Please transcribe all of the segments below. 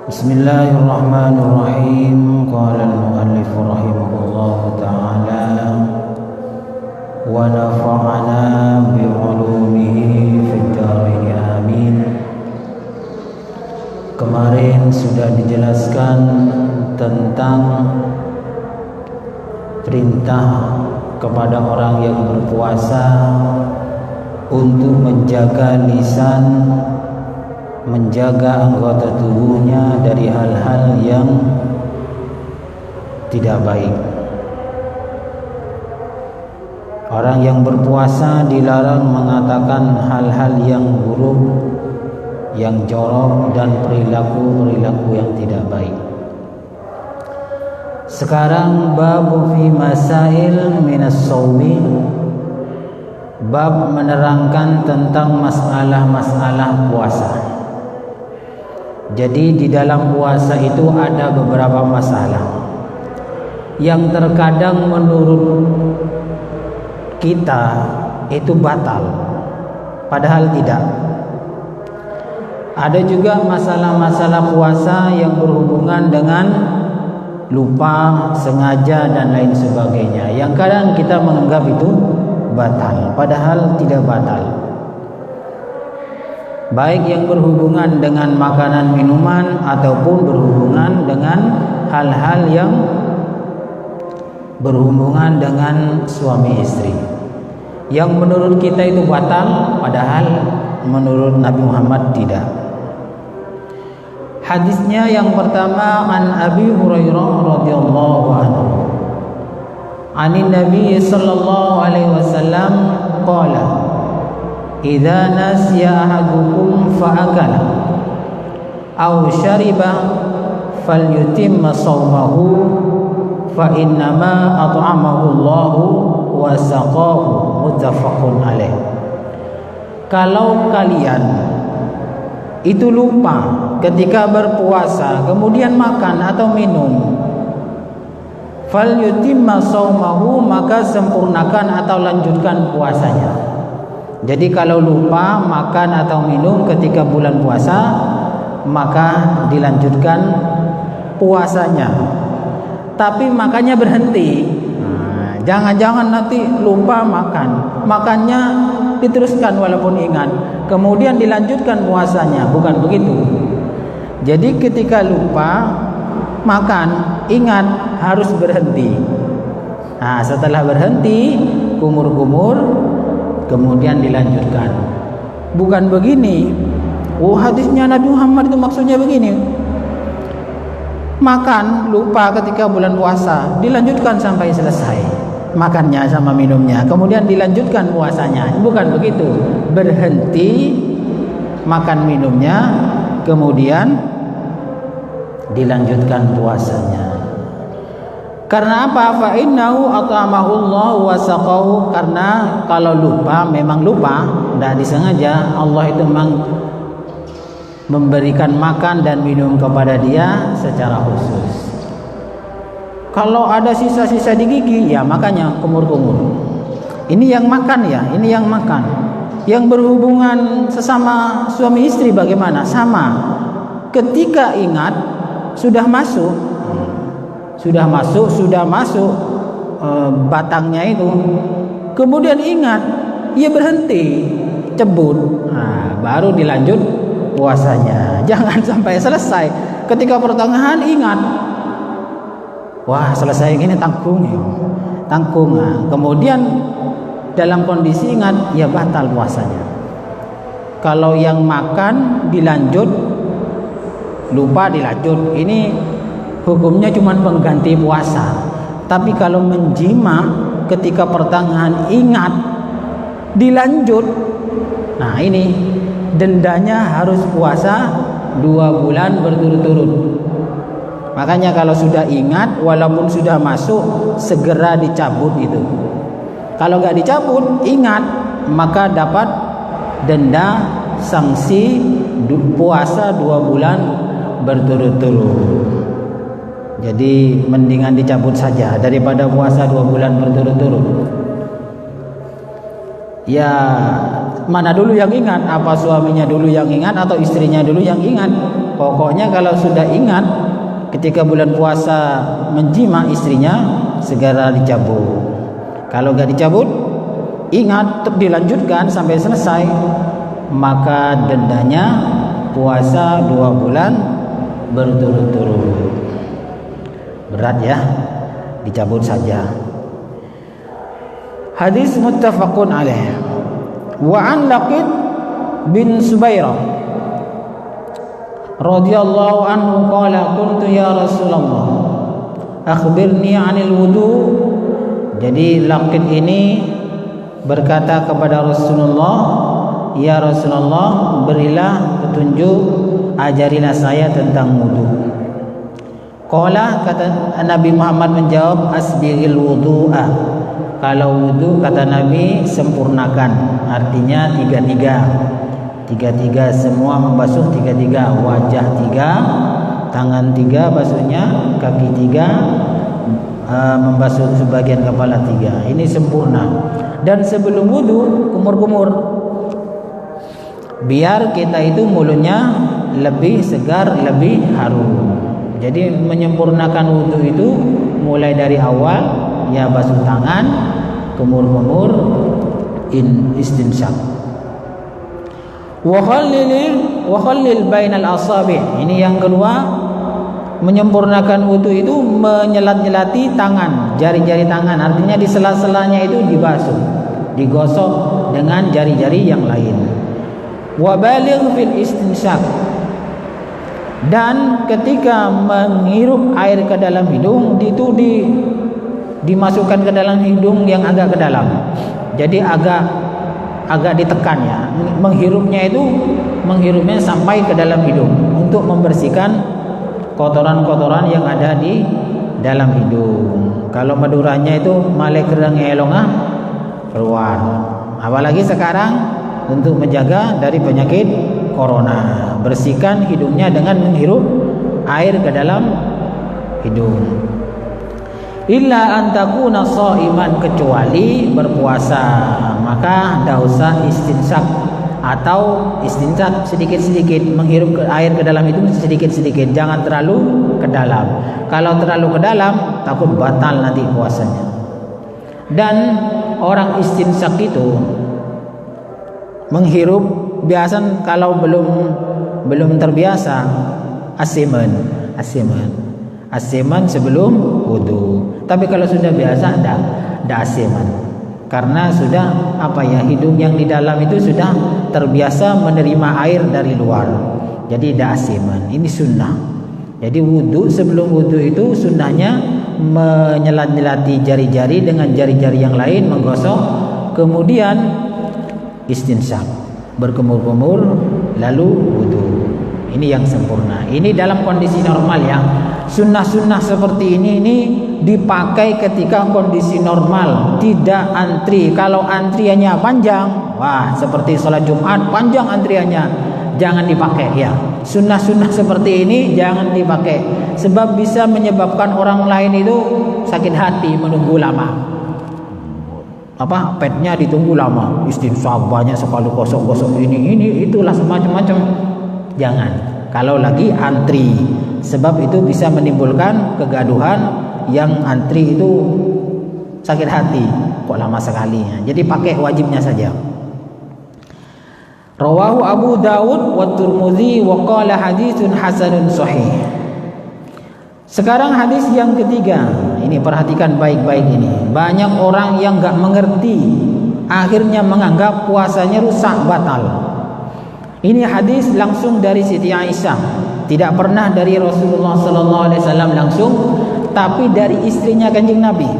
Bismillahirrahmanirrahim. Qala al-muallif rahimahullahu ta'ala wa nafa'ana bi 'ulumihi fid dharain amin. Kemarin sudah dijelaskan tentang perintah kepada orang yang berpuasa untuk menjaga lisan, menjaga anggota tubuhnya dari hal-hal yang tidak baik. Orang yang berpuasa dilarang mengatakan hal-hal yang buruk, yang jorok, dan perilaku-perilaku yang tidak baik. Sekarang bab fi masail minas shaumi, bab menerangkan tentang masalah-masalah puasa. Jadi di dalam puasa itu ada beberapa masalah yang terkadang menurut kita itu batal, padahal tidak. Ada juga masalah-masalah puasa yang berhubungan dengan lupa, sengaja, dan lain sebagainya, yang kadang kita menganggap itu batal, padahal tidak batal. Baik yang berhubungan dengan makanan minuman ataupun berhubungan dengan hal-hal yang berhubungan dengan suami istri, yang menurut kita itu batal, padahal menurut Nabi Muhammad tidak. Hadisnya yang pertama, an Abi Hurairah radhiyallahu anhu, anin Nabi sallallahu alaihi wasallam qala, idza nasiya ahadukum fa'akala aw syariba falyutimma shaumahu fa innama at'amahu Allahu wa saqahu, muttafaqun alaih. Kalau kalian itu lupa ketika berpuasa kemudian makan atau minum, falyutimma shaumahu, maka sempurnakan atau lanjutkan puasanya. Jadi kalau lupa makan atau minum ketika bulan puasa, maka dilanjutkan puasanya. Tapi makannya berhenti. Jangan-jangan nanti lupa makan, makannya diteruskan walaupun ingat, kemudian dilanjutkan puasanya. Bukan begitu. Jadi ketika lupa makan, ingat harus berhenti. Nah, setelah berhenti, kumur-kumur, kemudian dilanjutkan. Bukan begini. Hadisnya Nabi Muhammad itu maksudnya begini. Makan lupa ketika bulan puasa, dilanjutkan sampai selesai makannya sama minumnya, kemudian dilanjutkan puasanya. Bukan begitu. Berhenti makan minumnya, kemudian dilanjutkan puasanya. Karena apa? Fa innahu at'amahu Allah wa saqahu. Karena kalau lupa, memang lupa, tidak disengaja, Allah itu memang memberikan makan dan minum kepada dia secara khusus. Kalau ada sisa-sisa di gigi, ya makanya kumur-kumur. Ini yang makan ya, ini yang makan. Yang berhubungan sesama suami istri bagaimana? Sama. Ketika ingat sudah masuk batangnya itu, kemudian ingat, ia berhenti, cebut, baru dilanjut puasanya. Jangan sampai selesai. Ketika pertengahan ingat, wah selesai ini tanggung. Kemudian dalam kondisi ingat, ya batal puasanya. Kalau yang makan dilanjut, lupa dilanjut, ini hukumnya cuma pengganti puasa. Tapi kalau menjima ketika pertengahan ingat dilanjut, nah ini dendanya harus puasa 2 bulan berturut-turut. Makanya kalau sudah ingat, walaupun sudah masuk, segera dicabut itu. Kalau nggak dicabut, ingat, maka dapat denda sanksi puasa 2 bulan berturut-turut. Jadi mendingan dicabut saja daripada puasa 2 bulan berturut-turut. Ya, mana dulu yang ingat? Apa suaminya dulu yang ingat atau istrinya dulu yang ingat? pokoknya kalau sudah ingat ketika bulan puasa menjima istrinya, segera dicabut. Kalau gak dicabut, ingat tetap dilanjutkan sampai selesai, maka dendanya puasa 2 bulan berturut-turut. Berat ya, dicabut saja. Hadis muttafaqun alaih. Wa an Laqit bin Subairah radhiyallahu anhu qala qultu ya Rasulullah akhbirni 'anil wudu. Jadi Laqit ini berkata kepada Rasulullah, ya Rasulullah, berilah petunjuk, ajarilah saya tentang wudu. Qala, kata Nabi Muhammad menjawab, asbighil wudu'a. Kalau wudu, kata Nabi, sempurnakan, artinya 3-3 semua membasuh 3-3, wajah 3, tangan 3 basuhnya, kaki 3, membasuh sebagian kepala 3. Ini sempurna. Dan sebelum wudu, kumur-kumur, biar kita itu mulutnya lebih segar, lebih harum. Jadi menyempurnakan wudu itu mulai dari awal, ya basuh tangan, kumur-kumur, istinsyak. Wa khallil bainal asabi'. Ini yang kedua, menyempurnakan wudu itu menyelat-nyelati tangan, jari-jari tangan, artinya di sela-selanya itu dibasuh, digosok dengan jari-jari yang lain. Wa baligh fil istinsyak. Dan ketika menghirup air ke dalam hidung itu dimasukkan ke dalam hidung yang agak ke dalam. Jadi agak ditekan ya. Menghirupnya sampai ke dalam hidung untuk membersihkan kotoran-kotoran yang ada di dalam hidung. Kalau Maduranya itu malek kerang elongah keluar. Apalagi sekarang untuk menjaga dari penyakit corona, bersihkan hidungnya dengan menghirup air ke dalam hidung. Illa an takuna shaiman, kecuali berpuasa, maka tidak usah istinsak atau istinsak sedikit-sedikit, menghirup air ke dalam hidung sedikit-sedikit, jangan terlalu ke dalam. Kalau terlalu ke dalam takut batal nanti puasanya. Dan orang istinsak itu menghirup biasa, kalau belum terbiasa asiman sebelum wudu. Tapi kalau sudah biasa tidak asiman, karena sudah hidung yang di dalam itu sudah terbiasa menerima air dari luar, jadi tidak asiman. Ini sunnah. Jadi wudu, sebelum wudu itu sunnahnya menyelat-nyelati jari-jari dengan jari-jari yang lain, menggosok, kemudian istinsyak, berkumur-kumur, lalu wudu. Ini yang sempurna. Ini dalam kondisi normal ya. Sunnah-sunnah seperti ini dipakai ketika kondisi normal, tidak antri. Kalau antriannya panjang, wah seperti sholat Jumat panjang antriannya, jangan dipakai ya. Sunnah-sunnah seperti ini jangan dipakai, sebab bisa menyebabkan orang lain itu sakit hati menunggu lama. Petnya ditunggu lama, istighfar banyak sekali, gosok-gosok ini itulah semacam-macam. Jangan kalau lagi antri, sebab itu bisa menimbulkan kegaduhan, yang antri itu sakit hati, kok lama sekali. Jadi pakai wajibnya saja. Rawahu Abu Dawud wa Tirmidzi wa qala haditsun hasanun sahih. Sekarang hadis yang ketiga. Ini perhatikan baik-baik ini. Banyak orang yang enggak mengerti, akhirnya menganggap puasanya rusak, batal. Ini hadis langsung dari Siti Aisyah, tidak pernah dari Rasulullah sallallahu alaihi wasallam langsung, tapi dari istrinya Kanjeng Nabi.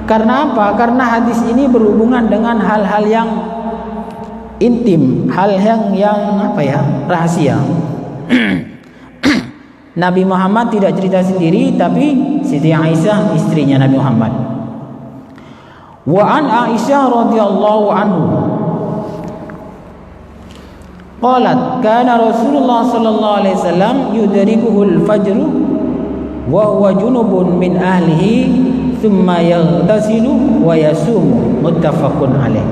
Karena apa? Karena hadis ini berhubungan dengan hal-hal yang intim, hal yang rahasia. Nabi Muhammad tidak cerita sendiri, tapi Siti Aisyah istrinya Nabi Muhammad. Wa an Aisyah radhiyallahu anhu qalat kana Rasulullah sallallahu alaihi wasallam yudrikuhul fajr wa huwa junubun min ahlihi thumma yaghtasilu wa yasum, muttafaqun alaih.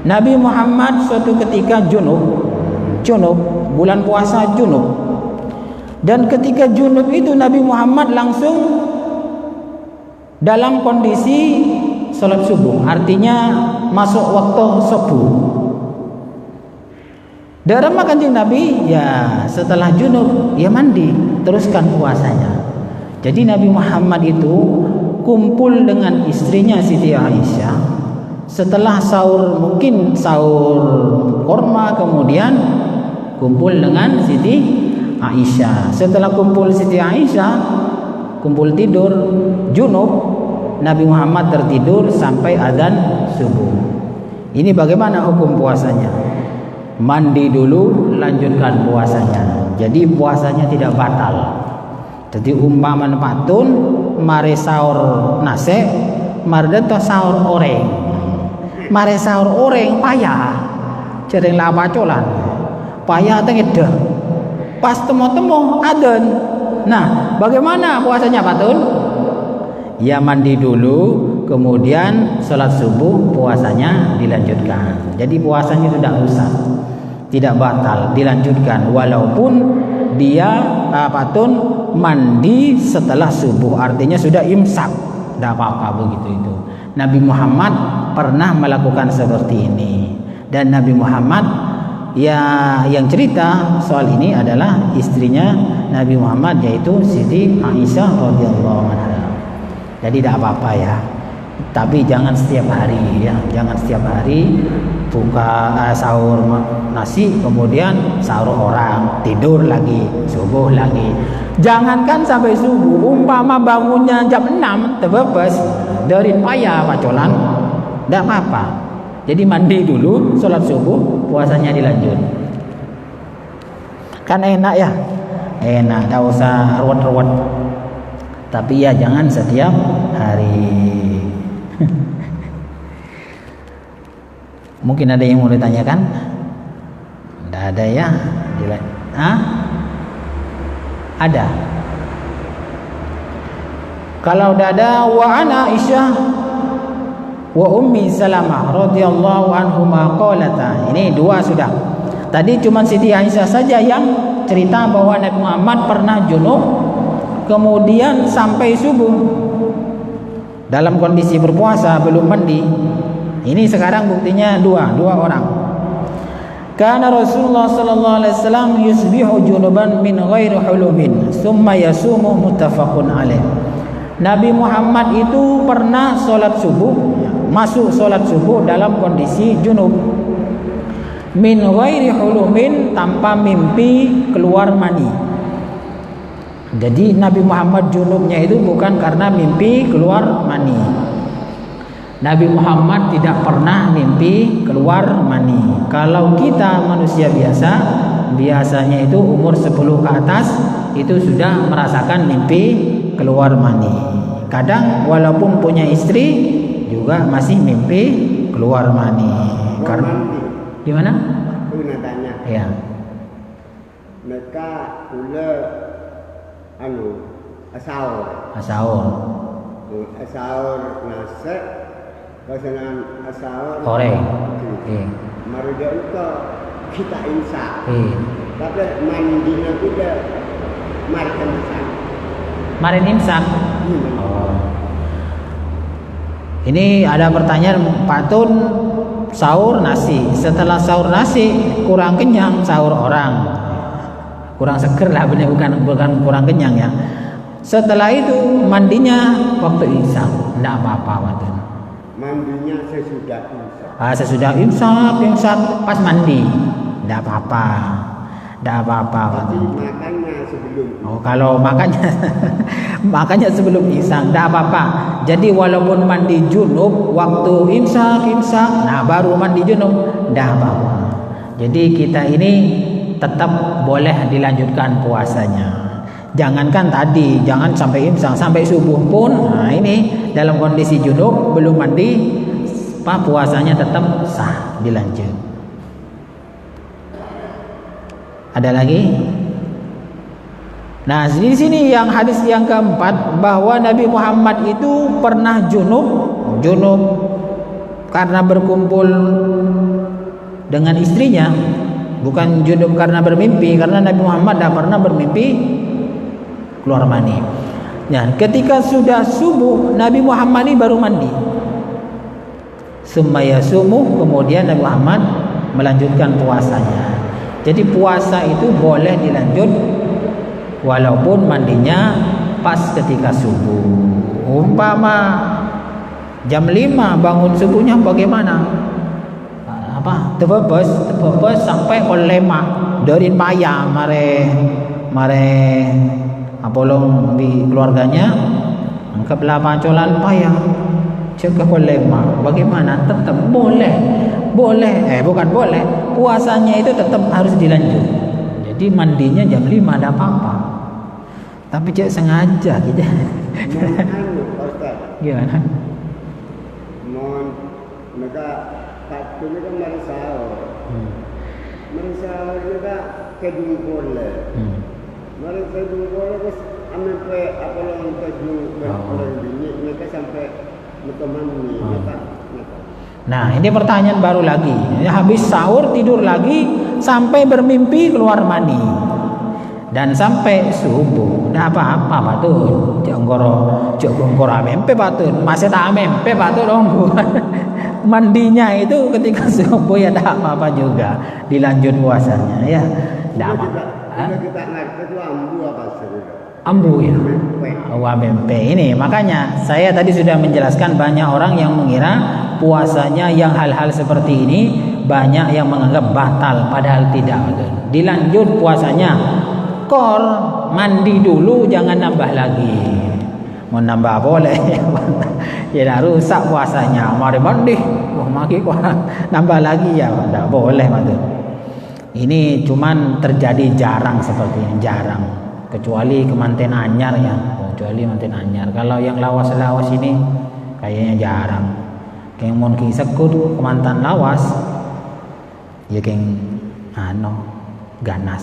Nabi Muhammad suatu ketika junub, bulan puasa junub, Dan ketika junub itu Nabi Muhammad langsung dalam kondisi sholat subuh, artinya masuk waktu subuh. Dalam kanjeng Nabi ya setelah junub ya mandi, teruskan puasanya. Jadi Nabi Muhammad itu kumpul dengan istrinya Siti Aisyah setelah sahur, mungkin sahur kurma, kemudian kumpul dengan Siti Aisyah. Setelah kumpul Siti Aisyah, kumpul tidur junub, Nabi Muhammad tertidur sampai azan subuh. Ini bagaimana hukum puasanya? Mandi dulu, lanjutkan puasanya. Jadi puasanya tidak batal. Jadi umpama patun mare sahur nase, mardeto sahur oreng. Mare sahur oreng payah. Cereng la pacolan. Payah tengedeh. Pas temu-temu adzan. Nah, bagaimana puasanya patun? Ya mandi dulu, kemudian sholat subuh, puasanya dilanjutkan. Jadi puasanya tidak rusak, tidak batal, dilanjutkan walaupun dia patun mandi setelah subuh, artinya sudah imsak, tidak apa-apa begitu itu. Nabi Muhammad pernah melakukan seperti ini, dan Nabi Muhammad ya yang cerita soal ini adalah istrinya Nabi Muhammad, yaitu Siti Aisyah radhiyallahu anha. Jadi tidak apa-apa ya, tapi jangan setiap hari ya, jangan setiap hari buka sahur nasi kemudian sahur orang, tidur lagi, subuh lagi. Jangankan sampai subuh, umpama bangunnya jam 6 terbebas dari payah pacolan, tidak apa-apa. Jadi mandi dulu, sholat subuh, puasanya dilanjut. Kan enak ya, enak, tidak usah ruwet-ruwet. Tapi ya jangan setiap hari. Mungkin ada yang mau ditanyakan? Tidak ada ya? Ada. Kalau tidak ada, wa ana Aisyah wa ummi Salamah radhiyallahu anhuma qalata. Ini dua sudah. Tadi cuma Siti Aisyah saja yang cerita bahwa Nabi Muhammad pernah junub kemudian sampai subuh dalam kondisi berpuasa, belum mandi. Ini sekarang buktinya dua orang. Kana Rasulullah sallallahu alaihi wasallam yusbihu junuban min ghairi hulumin thumma yasumu, muttafaqun alaih. Nabi Muhammad itu pernah sholat subuh, masuk sholat subuh dalam kondisi junub, min ghairi hulumin, tanpa mimpi keluar mani. Jadi Nabi Muhammad junubnya itu bukan karena mimpi keluar mani. Nabi Muhammad tidak pernah mimpi keluar mani. Kalau kita manusia biasa, biasanya itu umur 10 ke atas itu sudah merasakan mimpi keluar mani. Kadang walaupun punya istri juga masih mimpi keluar mani. Karena gimana? Aku nak tanya. Ya. Mereka pula sahur nasi, pasangan sahur sore. Marga itu kita imsak. Tapi mandinya juga marin imsak. Marin imsak. Oh. Ini ada pertanyaan, Pak Tun sahur nasi, setelah sahur nasi kurang kenyang, sahur orang kurang seger lah, benar, bukan kurang kenyang ya. Setelah itu mandinya waktu imsak, tidak apa-apa waktu. Mandinya sesudah imsak. Sesudah imsak pas mandi, tidak apa-apa, tidak apa-apa. Tapi makannya sebelum. Oh, kalau makannya sebelum imsak, tidak apa-apa. Jadi walaupun mandi junub waktu imsak, nah baru mandi junub, tidak apa-apa. Jadi kita ini tetap boleh dilanjutkan puasanya. Jangankan tadi, jangan sampai imsak, sampai subuh pun. Nah ini dalam kondisi junub belum mandi, puasanya tetap sah, dilanjut. Ada lagi? Nah di sini yang hadis yang keempat, bahwa Nabi Muhammad itu pernah junub karena berkumpul dengan istrinya. Bukan junub karena bermimpi, karena Nabi Muhammad tidak pernah bermimpi keluar mani. Nah, ketika sudah subuh, Nabi Muhammad ini baru mandi. Sumaya sumuh, kemudian Nabi Muhammad melanjutkan puasanya. Jadi puasa itu boleh dilanjut walaupun mandinya pas ketika subuh. Umpama jam 5 bangun subuhnya bagaimana? Tebebes sampai kolema dari maya mare apolong di keluarganya anggaplah pancolan payah jaga kolema. Bagaimana? Tetap boleh bukan boleh, puasanya itu tetap harus dilanjut. Jadi mandinya jam 5 ada apa-apa, tapi jangan sengaja gitu. Gimana? Mohon mereka satu ni kan merisau juga kedungkol kedungkol terus sampai apa orang kedungkol mereka sampai bertemani mereka. Nah, ini pertanyaan baru lagi. Habis sahur tidur lagi sampai bermimpi keluar mani dan sampai subuh. Nah, apa-apa patut. Jogongkoro amempe patut. Masih tak amempe patut dong. Mandinya itu ketika subuh ya tak apa-apa juga. Dilanjut puasanya ya. Tidak apa-apa. Kita ngerti itu ambu apa sih? Ambu ya. Amempe ini. Makanya saya tadi sudah menjelaskan banyak orang yang mengira puasanya yang hal-hal seperti ini banyak yang menganggap batal, padahal tidak. Dilanjut puasanya, mandi dulu, jangan nambah lagi. Mau nambah boleh ya dah rusak puasanya, mari mandi nambah lagi ya tidak boleh. Ini cuman terjadi jarang seperti ini, jarang, kecuali kemanten anyar ya, kalau yang lawas-lawas ini kayaknya jarang. Keng mon ki sekut kemantan lawas ya keng ganas.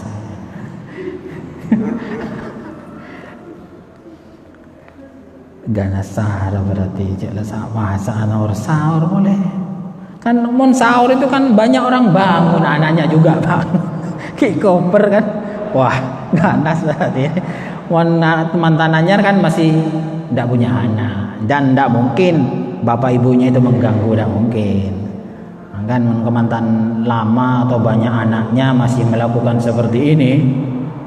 Ganas sahur berarti jelas bahasa sahur boleh. Kan mon sahur itu kan banyak orang bangun, anaknya juga bangun. Ki koper kan. Wah, ganas berarti. Mon mantan anyar kan masih tidak punya anak dan tidak mungkin bapak ibunya itu mengganggu, tidak mungkin. Kan kemantan lama atau banyak anaknya masih melakukan seperti ini,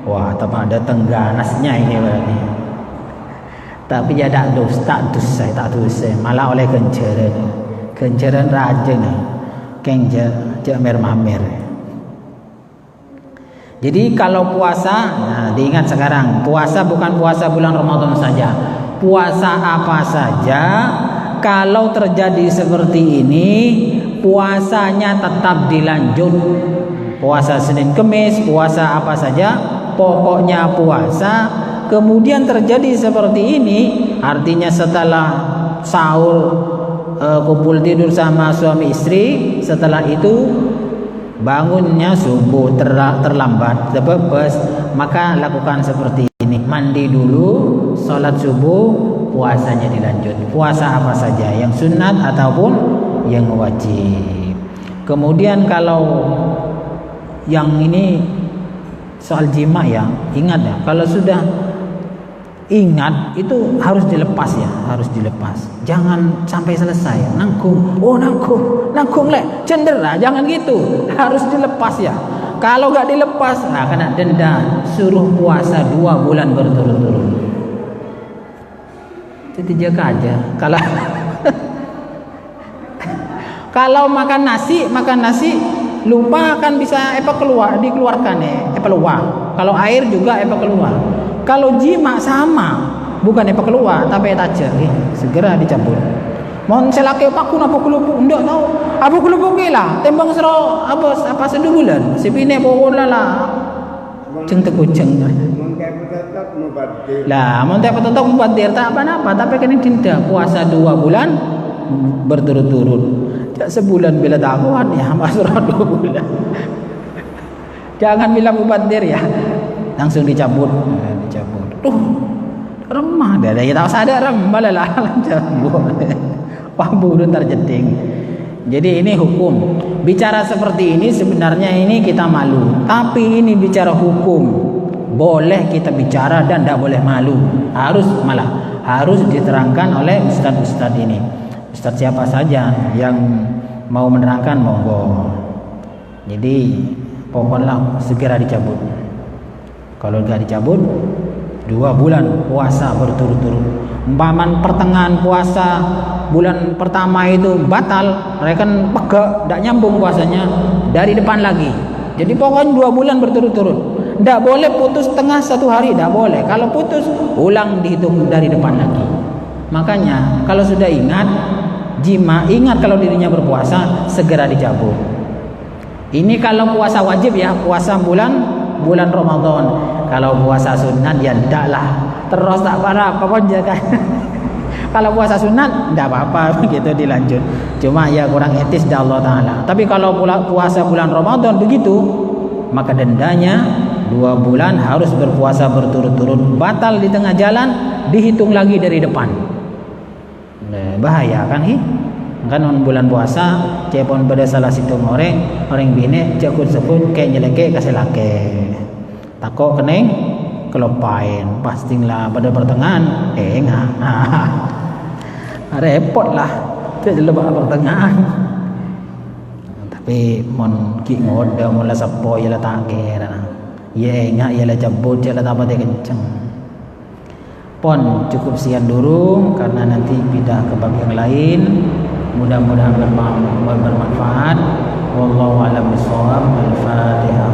wah tepat ada tengganasnya ini berarti. Tapi ya tak dus malah oleh kenceran raja nih keng mamer. Jadi kalau puasa, nah diingat sekarang, puasa bukan puasa bulan Ramadan saja, puasa apa saja. Kalau terjadi seperti ini, puasanya tetap dilanjut. Puasa Senin Kemis, puasa apa saja, pokoknya puasa. Kemudian terjadi seperti ini, artinya setelah sahur kumpul tidur sama suami istri, setelah itu bangunnya subuh terlambat, tebebes, maka lakukan seperti ini. Mandi dulu, sholat subuh, puasanya dilanjut. Puasa apa saja, yang sunat ataupun yang wajib. Kemudian kalau yang ini soal jima ya, ingat ya, kalau sudah ingat itu harus dilepas ya, harus dilepas. Jangan sampai selesai nangkung lek cendera, jangan gitu, harus dilepas ya. Kalau gak dilepas, nah kena denda, suruh puasa 2 bulan berturut-turut. Itu jaga aja. Kalau makan nasi lupa kan bisa dikeluarkan ya, keluar. Kalau air juga keluar. Kalau jima sama, bukan keluar tapi aja, segera dicabut. Mon selake paku napa kelupuk ndak tahu. Apa kelupuk lah, tembang sero apa 2 bulan. Sipine bola lah. Ceng tekuceng. Lah, mon tak tetap mubadir tak apa-apa, tapi kena denda puasa 2 bulan berturut-turut. Tak sebulan bila tak kuat ya, masuk 2 bulan. Jangan bilang mubadir ya. Langsung dicabut. Remah dah tak sadar remah lah cabut. Pambu ntar jeding. Jadi ini hukum. Bicara seperti ini sebenarnya ini kita malu, tapi ini bicara hukum. boleh kita bicara dan tidak boleh malu. Harus diterangkan oleh ustadz ini. Ustadz siapa saja yang mau menerangkan, monggo. Jadi pokoknya segera dicabut. Kalau nggak dicabut, 2 bulan puasa berturut-turut. Umpaman pertengahan puasa bulan pertama itu batal, mereka kan pegak, tidak nyambung puasanya, dari depan lagi. Jadi pokoknya 2 bulan berturut-turut. Tidak boleh putus tengah 1 hari, tidak boleh. Kalau putus, ulang dihitung dari depan lagi. Makanya kalau sudah ingat kalau dirinya berpuasa, segera dicabut. Ini kalau puasa wajib ya, puasa bulan Ramadan. Kalau puasa sunat ya tidak lah, terus tak parah apa kan. Kalau puasa sunat tidak apa-apa begitu dilanjut. Cuma ya kurang etis dari Allah Ta'ala. Tapi kalau puasa bulan Ramadan begitu, maka dendanya 2 bulan harus berpuasa berturut-turut. Batal di tengah jalan, dihitung lagi dari depan. Bahaya kan kan bulan puasa cepon pada salah situ orang bine cekut sebut kayak nyeleke kasih lake takut kening kelopain pastinglah pada pertengahan repot lah itu lebah pertengahan. Tapi mon ki ngoda mula sapo ya la takir ya la cabut ya la apa dia kenceng. Pon cukup sekian dulu karena nanti pindah ke bab yang lain. Mudah-mudahan bermanfaat. Wallahu a'lam bishawab. Al-Fatihah.